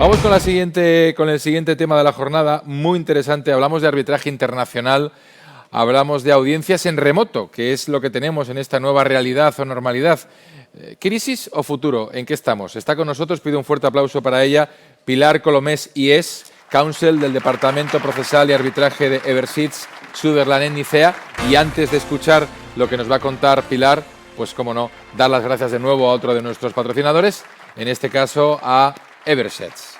Vamos con el siguiente tema de la jornada, muy interesante. Hablamos de arbitraje internacional, hablamos de audiencias en remoto, que es lo que tenemos en esta nueva realidad o normalidad. ¿Crisis o futuro? ¿En qué estamos? Está con nosotros, pido un fuerte aplauso para ella, Pilar Colomés IES, Counsel del Departamento Procesal y Arbitraje de Eversheds Sutherland en Nicea. Y antes de escuchar lo que nos va a contar Pilar, pues cómo no, dar las gracias de nuevo a otro de nuestros patrocinadores, en este caso a Eversheds.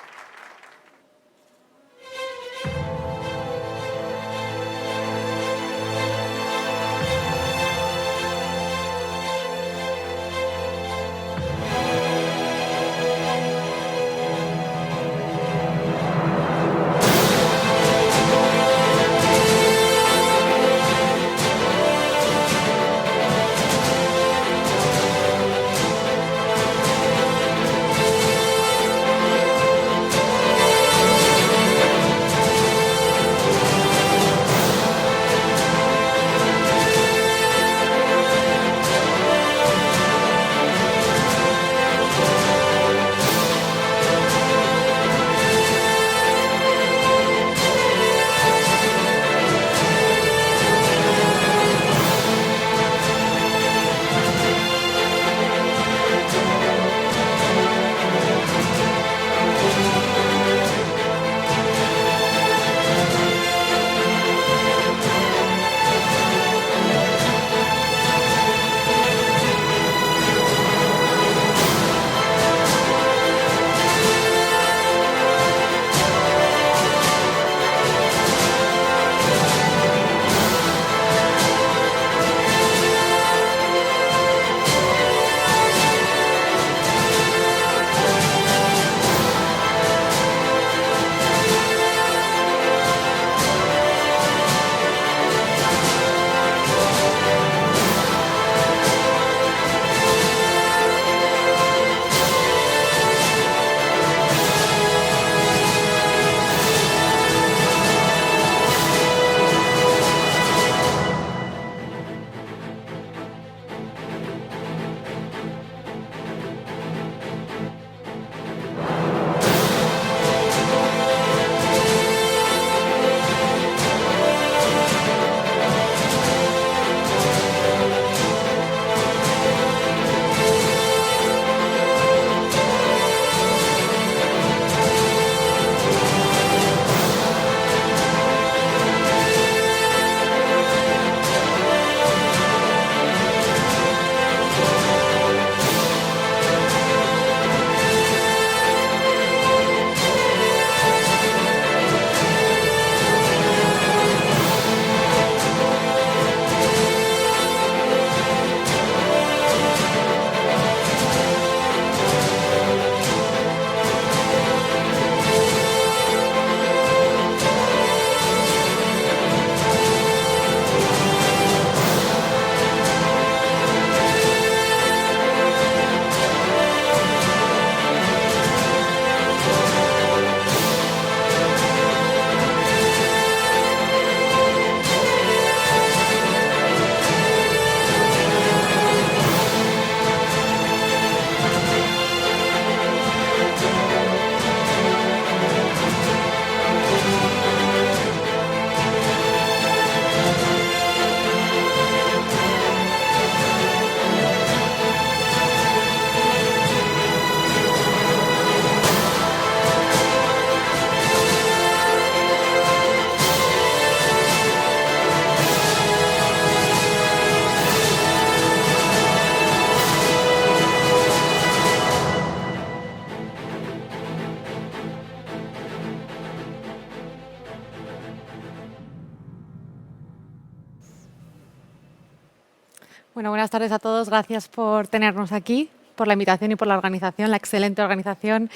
Bueno, buenas tardes a todos. Gracias por tenernos aquí, por la invitación y por la organización, la excelente organización.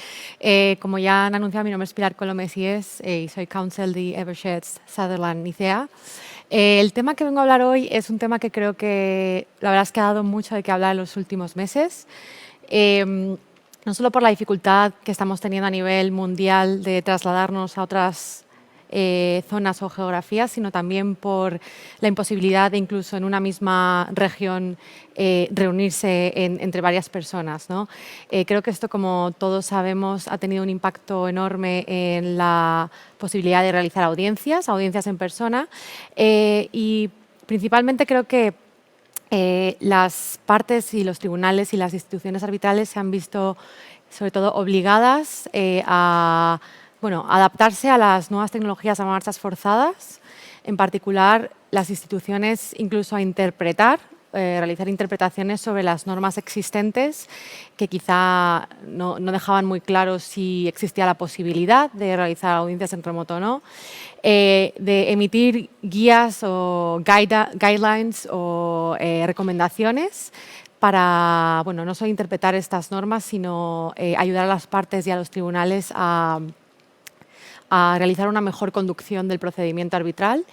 Como ya han anunciado, mi nombre es Pilar Colomés IES y soy Counsel de Eversheds Sutherland Nicea. El tema que vengo a hablar hoy es un tema que creo que la verdad es que ha dado mucho de qué hablar en los últimos meses. No solo por la dificultad que estamos teniendo a nivel mundial de trasladarnos a otras zonas o geografías, sino también por la imposibilidad de incluso en una misma región reunirse entre varias personas, ¿no? Creo que esto, como todos sabemos, ha tenido un impacto enorme en la posibilidad de realizar audiencias en persona, y principalmente creo que las partes y los tribunales y las instituciones arbitrales se han visto, sobre todo, obligadas a adaptarse a las nuevas tecnologías a marchas forzadas, en particular las instituciones incluso a realizar interpretaciones sobre las normas existentes que quizá no dejaban muy claro si existía la posibilidad de realizar audiencias en remoto o no, de emitir guías o guidelines o recomendaciones para, no solo interpretar estas normas, sino ayudar a las partes y a los tribunales a realizar una mejor conducción del procedimiento arbitral.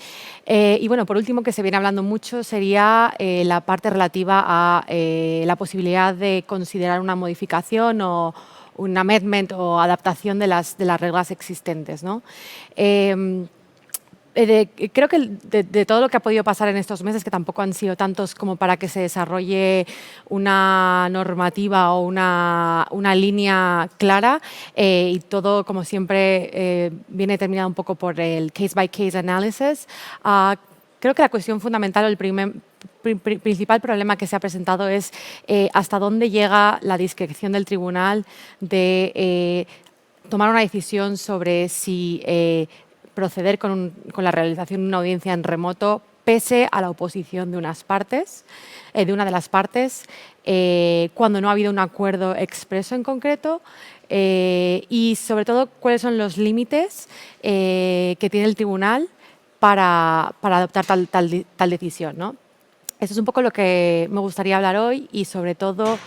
Y por último, que se viene hablando mucho, sería la parte relativa a la posibilidad de considerar una modificación o un amendment o adaptación de las reglas existentes, ¿no? Creo que de todo lo que ha podido pasar en estos meses, que tampoco han sido tantos como para que se desarrolle una normativa o una línea clara, y todo, como siempre, viene determinado un poco por el case-by-case analysis. Creo que la cuestión fundamental o el principal problema que se ha presentado es hasta dónde llega la discreción del tribunal de tomar una decisión sobre si proceder con la realización de una audiencia en remoto pese a la oposición de una de las partes, cuando no ha habido un acuerdo expreso en concreto, y sobre todo cuáles son los límites que tiene el tribunal para adoptar tal decisión, ¿no? Eso es un poco lo que me gustaría hablar hoy y, sobre todo,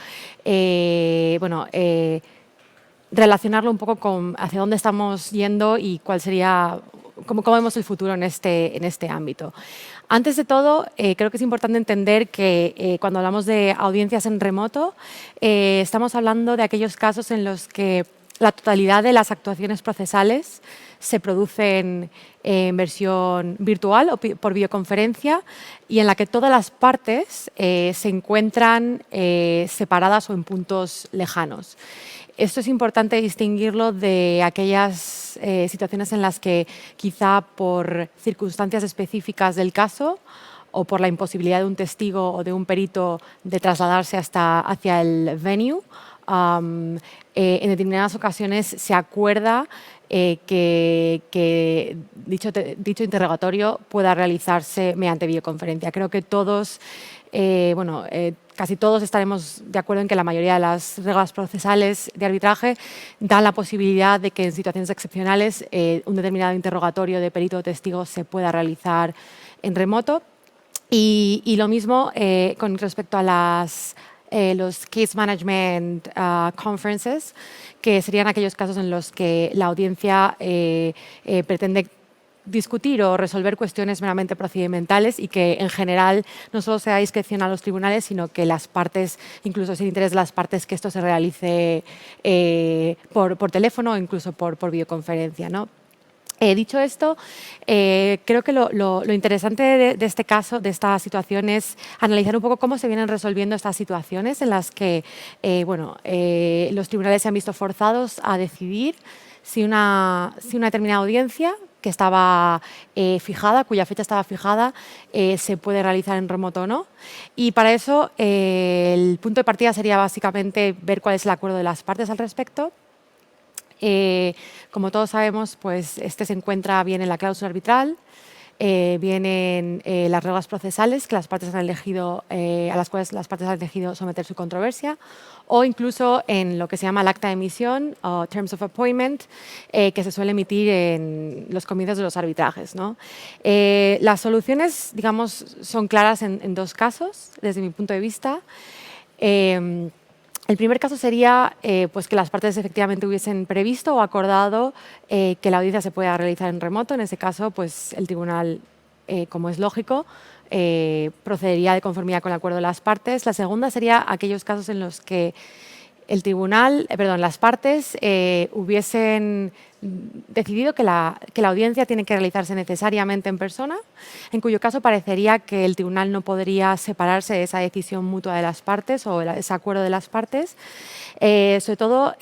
relacionarlo un poco con hacia dónde estamos yendo y cuál sería, cómo vemos el futuro en este ámbito. Antes de todo, creo que es importante entender que cuando hablamos de audiencias en remoto, estamos hablando de aquellos casos en los que la totalidad de las actuaciones procesales se producen en versión virtual o por videoconferencia, y en la que todas las partes se encuentran separadas o en puntos lejanos. Esto es importante distinguirlo de aquellas situaciones en las que, quizá por circunstancias específicas del caso o por la imposibilidad de un testigo o de un perito de trasladarse hacia el venue, en determinadas ocasiones se acuerda que dicho interrogatorio pueda realizarse mediante videoconferencia. Creo que todos, casi todos estaremos de acuerdo en que la mayoría de las reglas procesales de arbitraje dan la posibilidad de que en situaciones excepcionales un determinado interrogatorio de perito o testigo se pueda realizar en remoto. Y lo mismo con respecto a los Case Management Conferences, que serían aquellos casos en los que la audiencia pretende discutir o resolver cuestiones meramente procedimentales y que, en general, no solo se da discreción a los tribunales, sino que las partes, incluso sin interés de las partes, que esto se realice por teléfono o incluso por videoconferencia, ¿no? Dicho esto, creo que lo interesante de este caso, de esta situación, es analizar un poco cómo se vienen resolviendo estas situaciones en las que los tribunales se han visto forzados a decidir si una determinada audiencia que estaba fijada, cuya fecha estaba fijada, se puede realizar en remoto o no. Y para eso el punto de partida sería básicamente ver cuál es el acuerdo de las partes al respecto. Como todos sabemos, pues este se encuentra bien en la cláusula arbitral, vienen las reglas procesales que las partes han elegido, a las cuales las partes han elegido someter su controversia, o incluso en lo que se llama el acta de emisión o Terms of Appointment, que se suele emitir en los comienzos de los arbitrajes, ¿no? Las soluciones, digamos, son claras en dos casos, desde mi punto de vista. El primer caso sería pues que las partes efectivamente hubiesen previsto o acordado que la audiencia se pueda realizar en remoto. En ese caso, pues el tribunal, como es lógico, procedería de conformidad con el acuerdo de las partes. La segunda sería aquellos casos en los que las partes hubiesen decidido que la audiencia tiene que realizarse necesariamente en persona, en cuyo caso parecería que el tribunal no podría separarse de esa decisión mutua de las partes o ese acuerdo de las partes, sobre todo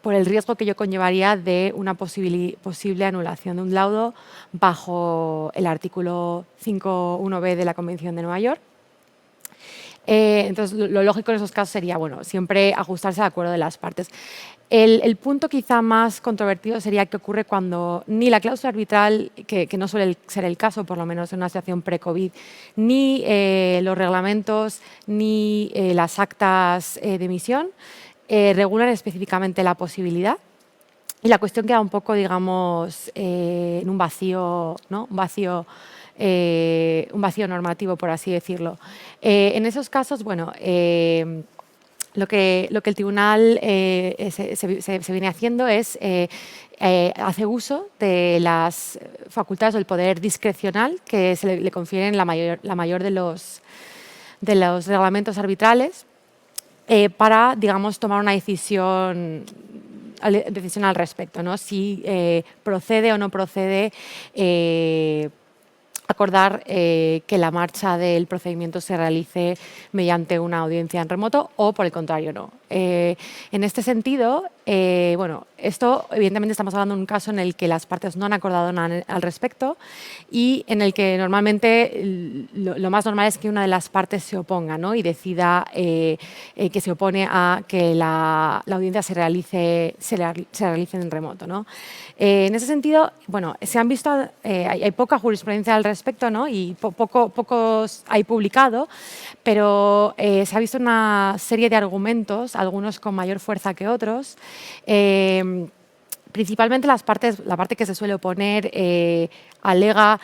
por el riesgo que ello conllevaría de una posible anulación de un laudo bajo el artículo 5.1b de la Convención de Nueva York. Entonces, lo lógico en esos casos sería, bueno, siempre ajustarse al acuerdo de las partes. El punto quizá más controvertido sería qué ocurre cuando ni la cláusula arbitral, que no suele ser el caso, por lo menos en una situación pre-COVID, ni los reglamentos, ni las actas de emisión regulan específicamente la posibilidad. Y la cuestión queda un poco, digamos, en un vacío, ¿no? Un vacío normativo, por así decirlo. En esos casos, bueno, lo que el tribunal se viene haciendo es hace uso de las facultades o el poder discrecional que se le confieren la mayor de los reglamentos arbitrales para, digamos, tomar una decisión al respecto, ¿no? Si procede o no procede acordar que la marcha del procedimiento se realice mediante una audiencia en remoto o, por el contrario, no. En este sentido, bueno, esto evidentemente estamos hablando de un caso en el que las partes no han acordado nada al respecto y en el que normalmente lo más normal es que una de las partes se oponga, ¿no? Y decida que se opone a que la audiencia se realice en remoto, ¿no? En ese sentido, bueno, se han visto, hay poca jurisprudencia al respecto, ¿no? Y pocos hay publicado, pero se ha visto una serie de argumentos, algunos con mayor fuerza que otros. Principalmente la parte que se suele oponer alega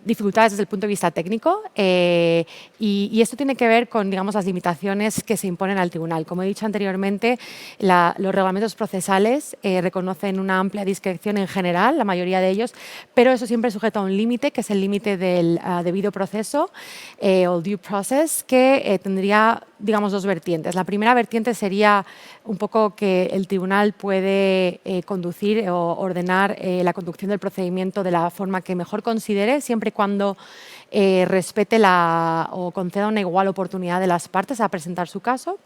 dificultades desde el punto de vista técnico y esto tiene que ver con, digamos, las limitaciones que se imponen al tribunal. Como he dicho anteriormente, los reglamentos procesales reconocen una amplia discreción en general, la mayoría de ellos, pero eso siempre sujeto a un límite, que es el límite del debido proceso o due process, que tendría, digamos, dos vertientes. La primera vertiente sería un poco que el tribunal puede conducir o ordenar la conducción del procedimiento de la forma que mejor considere, siempre y cuando respete o conceda una igual oportunidad de las partes a presentar su caso.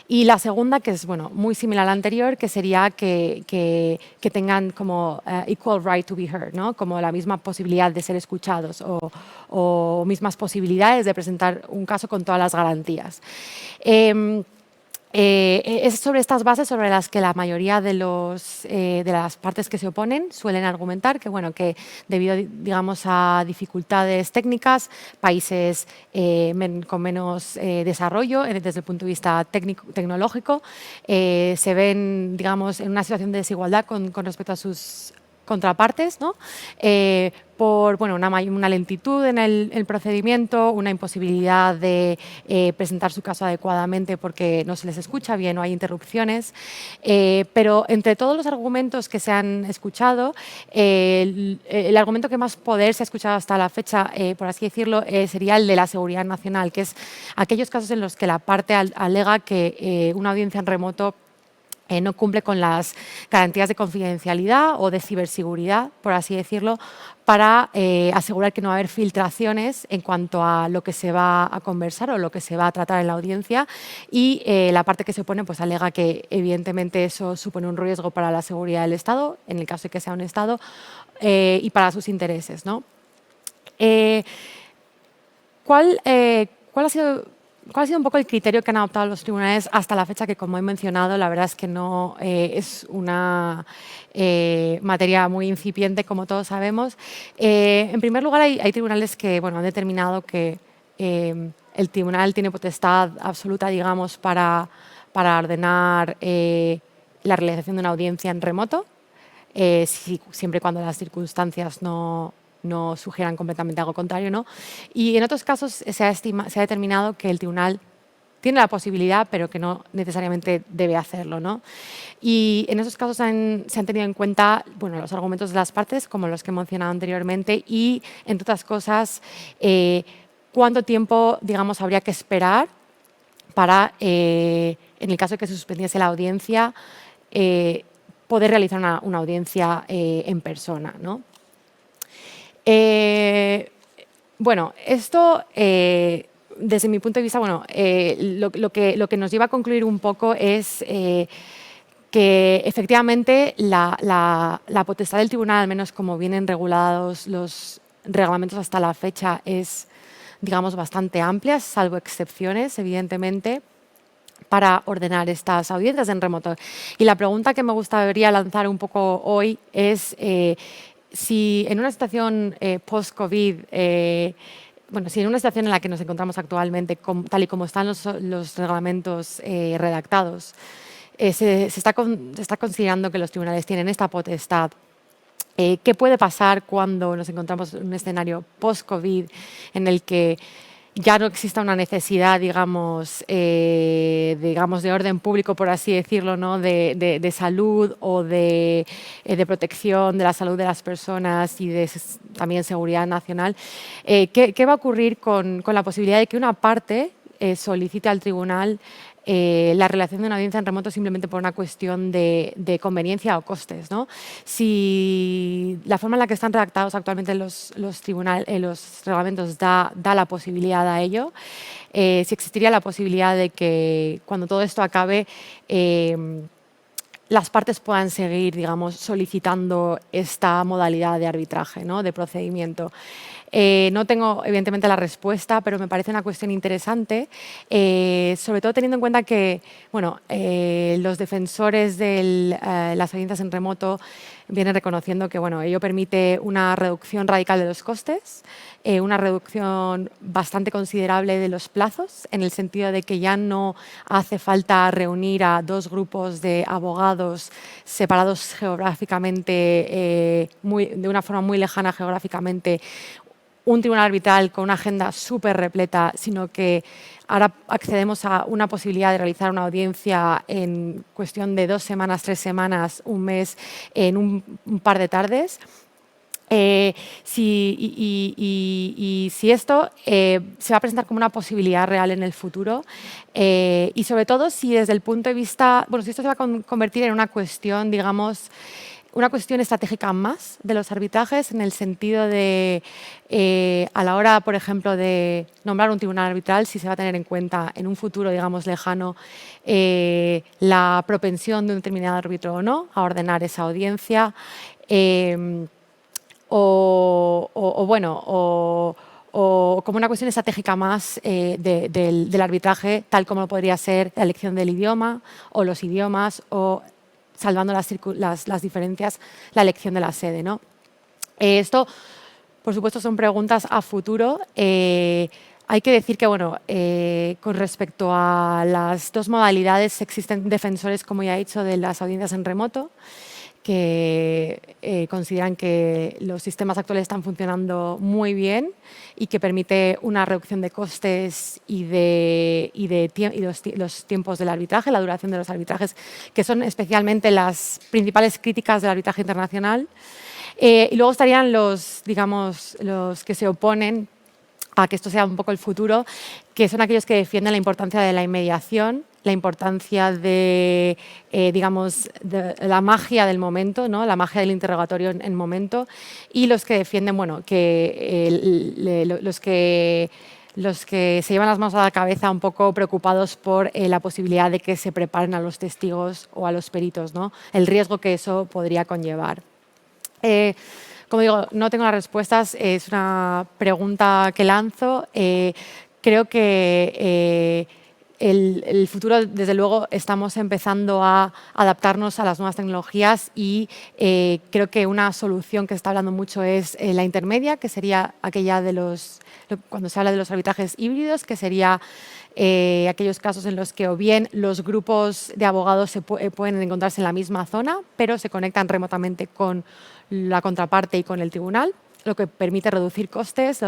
Y la segunda, que es bueno, muy similar a la anterior, que sería que tengan como equal right to be heard, ¿no? Como la misma posibilidad de ser escuchados o mismas posibilidades de presentar un caso con todas las garantías. Es sobre estas bases sobre las que la mayoría de las partes que se oponen suelen argumentar que, bueno, que debido, digamos, a dificultades técnicas, países con menos desarrollo desde el punto de vista tecnológico se ven, digamos, en una situación de desigualdad con respecto a sus contrapartes, ¿no? Por bueno, una lentitud en el procedimiento, una imposibilidad de presentar su caso adecuadamente porque no se les escucha bien o hay interrupciones. Pero entre todos los argumentos que se han escuchado, el argumento que más poder se ha escuchado hasta la fecha, por así decirlo, sería el de la seguridad nacional, que es aquellos casos en los que la parte alega que una audiencia en remoto no cumple con las garantías de confidencialidad o de ciberseguridad, por así decirlo, para asegurar que no va a haber filtraciones en cuanto a lo que se va a conversar o lo que se va a tratar en la audiencia y la parte que se opone pues alega que evidentemente eso supone un riesgo para la seguridad del Estado, en el caso de que sea un Estado, y para sus intereses, ¿no? ¿Cuál ha sido un poco el criterio que han adoptado los tribunales hasta la fecha? Que, como he mencionado, la verdad es que no es una materia muy incipiente, como todos sabemos. En primer lugar, hay tribunales que bueno, han determinado que el tribunal tiene potestad absoluta, digamos, para ordenar la realización de una audiencia en remoto, siempre y cuando las circunstancias no sugieran completamente algo contrario, ¿no? Y en otros casos se ha determinado que el tribunal tiene la posibilidad, pero que no necesariamente debe hacerlo, ¿no? Y en esos casos se han tenido en cuenta bueno, los argumentos de las partes, como los que he mencionado anteriormente, y, entre otras cosas, cuánto tiempo, digamos, habría que esperar para, en el caso de que se suspendiese la audiencia, poder realizar una audiencia en persona, ¿no? Bueno, esto, desde mi punto de vista, bueno, lo que nos lleva a concluir un poco es que efectivamente la potestad del tribunal, al menos como vienen regulados los reglamentos hasta la fecha, es, digamos, bastante amplia, salvo excepciones, evidentemente, para ordenar estas audiencias en remoto. Y la pregunta que me gustaría lanzar un poco hoy es si en una situación post-COVID, bueno, si en una situación en la que nos encontramos actualmente, tal y como están los reglamentos redactados, se está considerando que los tribunales tienen esta potestad. ¿Qué puede pasar cuando nos encontramos en un escenario post-COVID en el que ya no exista una necesidad, digamos, de orden público, por así decirlo, ¿no? de salud o de protección de la salud de las personas y de también seguridad nacional? ¿Qué va a ocurrir con la posibilidad de que una parte solicite al tribunal la realización de una audiencia en remoto simplemente por una cuestión de conveniencia o costes, ¿no? Si la forma en la que están redactados actualmente los reglamentos da la posibilidad a ello, si existiría la posibilidad de que cuando todo esto acabe, las partes puedan seguir, digamos, solicitando esta modalidad de arbitraje, ¿no? De procedimiento. No tengo, evidentemente, la respuesta, pero me parece una cuestión interesante, sobre todo teniendo en cuenta que, bueno, los defensores de las audiencias en remoto vienen reconociendo que, bueno, ello permite una reducción radical de los costes, una reducción bastante considerable de los plazos, en el sentido de que ya no hace falta reunir a dos grupos de abogados separados geográficamente, de una forma muy lejana geográficamente, un tribunal arbitral con una agenda súper repleta, sino que ahora accedemos a una posibilidad de realizar una audiencia en cuestión de 2 semanas, 3 semanas, un mes, en un par de tardes. Si esto se va a presentar como una posibilidad real en el futuro y sobre todo si desde el punto de vista, bueno, si esto se va a convertir en una cuestión, digamos, una cuestión estratégica más de los arbitrajes, en el sentido de, a la hora, por ejemplo, de nombrar un tribunal arbitral, si se va a tener en cuenta en un futuro, digamos, lejano, la propensión de un determinado árbitro o no a ordenar esa audiencia, o como una cuestión estratégica más del arbitraje, tal como podría ser la elección del idioma o los idiomas, o salvando las diferencias, la elección de la sede, ¿no? Esto, por supuesto, son preguntas a futuro. Hay que decir que, bueno, con respecto a las dos modalidades, existen defensores, como ya he dicho, de las audiencias en remoto, que consideran que los sistemas actuales están funcionando muy bien y que permite una reducción de costes y los tiempos del arbitraje, la duración de los arbitrajes, que son especialmente las principales críticas del arbitraje internacional. Y luego estarían los que se oponen a que esto sea un poco el futuro, que son aquellos que defienden la importancia de la inmediación, la importancia de, de la magia del momento, ¿no? La magia del interrogatorio en momento, y los que defienden, bueno, que los que se llevan las manos a la cabeza un poco preocupados por la posibilidad de que se preparen a los testigos o a los peritos, ¿no? El riesgo que eso podría conllevar. Como digo, no tengo las respuestas, es una pregunta que lanzo. Creo que el futuro, desde luego, estamos empezando a adaptarnos a las nuevas tecnologías y creo que una solución que se está hablando mucho es la intermedia, que sería aquella cuando se habla de los arbitrajes híbridos, que sería aquellos casos en los que o bien los grupos de abogados pueden encontrarse en la misma zona, pero se conectan remotamente con la contraparte y con el tribunal, lo que permite reducir costes,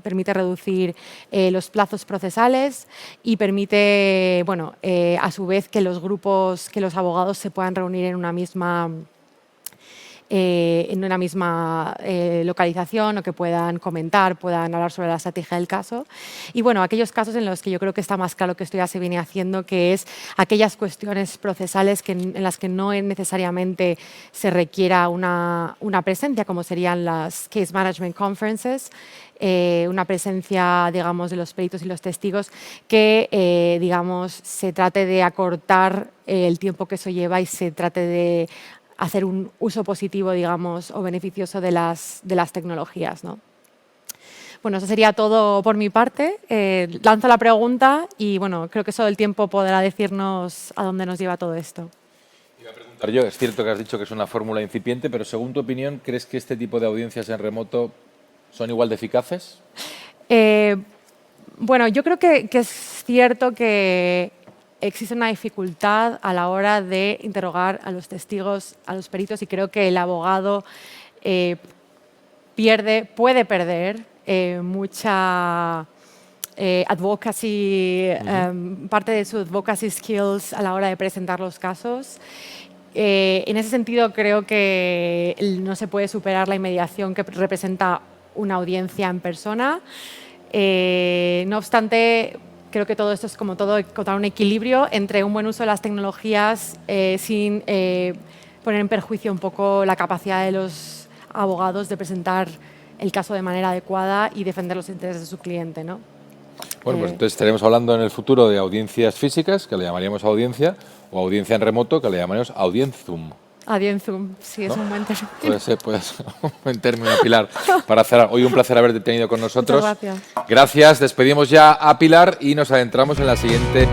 permite reducir los plazos procesales y permite, bueno, a su vez que los abogados se puedan reunir en una misma en una misma localización o que puedan comentar, puedan hablar sobre la estrategia del caso. Y bueno, aquellos casos en los que yo creo que está más claro que esto ya se viene haciendo, que es aquellas cuestiones procesales en las que no necesariamente se requiera una presencia, como serían las Case Management Conferences, una presencia, digamos, de los peritos y los testigos, que, digamos, se trate de acortar el tiempo que eso lleva y se trate de hacer un uso positivo, digamos, o beneficioso de las tecnologías, ¿no? Bueno, eso sería todo por mi parte. Lanzo la pregunta y, bueno, creo que solo el tiempo podrá decirnos a dónde nos lleva todo esto. Iba a preguntar yo, es cierto que has dicho que es una fórmula incipiente, pero según tu opinión, ¿crees que este tipo de audiencias en remoto son igual de eficaces? Bueno, yo creo que es cierto que existe una dificultad a la hora de interrogar a los testigos, a los peritos, y creo que el abogado puede perder mucha advocacy, parte de su advocacy skills a la hora de presentar los casos. En ese sentido, creo que no se puede superar la inmediación que representa una audiencia en persona. No obstante, creo que todo esto es como todo, encontrar un equilibrio entre un buen uso de las tecnologías sin poner en perjuicio un poco la capacidad de los abogados de presentar el caso de manera adecuada y defender los intereses de su cliente, ¿no? Bueno, pues entonces estaremos hablando en el futuro de audiencias físicas, que le llamaríamos audiencia, o audiencia en remoto, que le llamaríamos audienzum. Audienzum, sí, ¿No? es un buen término. Puede ser un buen término, Pilar, para cerrar. Hoy un placer haberte tenido con nosotros. Muchas gracias. Gracias, despedimos ya a Pilar y nos adentramos en la siguiente...